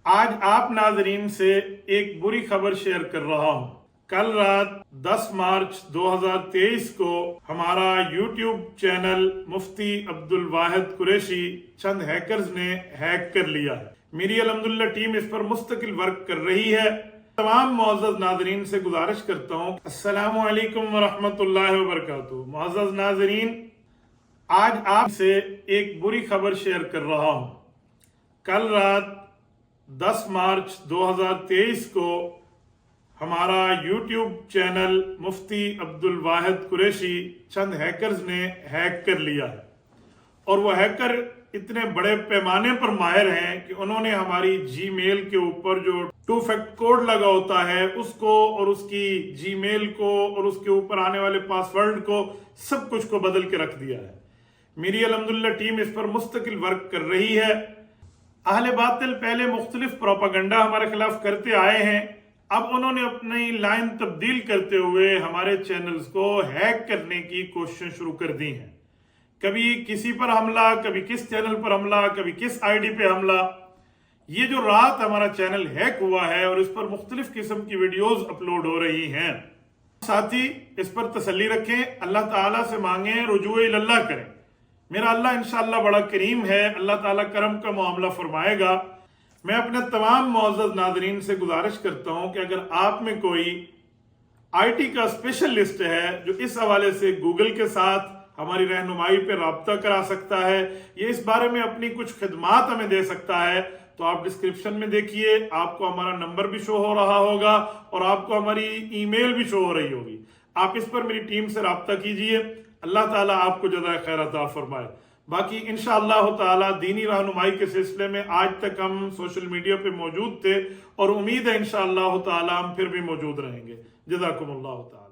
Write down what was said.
आज आप नाजरीन से एक बुरी खबर शेयर कर रहा हूं। कल रात 10 मार्च 2023 को हमारा YouTube चैनल मुफ्ती अब्दुल वाहिद कुरैशी चंद हैकर्स ने हैक कर लिया है। मेरी अल्हम्दुलिल्लाह टीम इस पर मुस्तकिल वर्क कर रही है। तमाम मुअज़्ज़ज़ नाज़रीन से गुजारिश करता हूँ, अस्सलामु अलैकुम वरहमतुल्लाहि वबरकातुहू। मुअज़्ज़ज़ नाज़रीन, आज आपसे एक बुरी खबर शेयर कर रहा हूँ। कल रात 10 मार्च 2023 को हमारा YouTube चैनल मुफ्ती अब्दुल वाहिद कुरैशी चंद हैकर्स ने हैक कर लिया है। और वो हैकर इतने बड़े पैमाने पर माहिर हैं कि उन्होंने हमारी जीमेल के ऊपर जो 2 फैक्टर कोड लगा होता है उसको और उसकी जीमेल को और उसके ऊपर आने वाले पासवर्ड को सब कुछ को बदल के रख दिया है। मेरी अल्हम्दुलिल्लाह टीम इस पर मुस्तकिल वर्क कर रही है। अहले बातिल पहले मुख्तलिफ प्रोपागंडा हमारे खिलाफ करते आए हैं, अब उन्होंने अपनी लाइन तब्दील करते हुए हमारे चैनल्स को हैक करने की कोशिशें शुरू कर दी हैं। कभी किसी पर हमला, कभी किस चैनल पर हमला, कभी किस आईडी पे हमला। ये जो रात हमारा चैनल हैक हुआ है और इस पर मुख्तलिफ किस्म की वीडियोस अपलोड हो रही हैं, साथ ही इस पर तसल्ली रखें, अल्लाह ताला से मांगें, रुजू इल्लाह करें। मेरा अल्लाह इंशाअल्लाह बड़ा करीम है, अल्लाह ताला करम का मामला फरमाएगा। मैं अपने तमाम मुअज़्ज़ज़ नाज़रीन से गुजारिश करता हूं कि अगर आप में कोई आईटी का स्पेशलिस्ट है जो इस हवाले से गूगल के साथ हमारी रहनुमाई पे राब्ता करा सकता है, ये इस बारे में अपनी कुछ खिदमात हमें दे सकता है, तो आप डिस्क्रिप्शन में देखिए, आपको हमारा नंबर भी शो हो रहा होगा और आपको हमारी ईमेल भी शो हो रही होगी। आप इस पर मेरी टीम से राब्ता कीजिए। अल्लाह ताला आपको जज़ाए खैर अता फरमाए। बाकी इंशाअल्लाह ताला दीनी रहनुमाई के सिलसिले में आज तक हम सोशल मीडिया पे मौजूद थे और उम्मीद है इंशाअल्लाह ताला हम फिर भी मौजूद रहेंगे। जज़ाकुमुल्लाह ताला।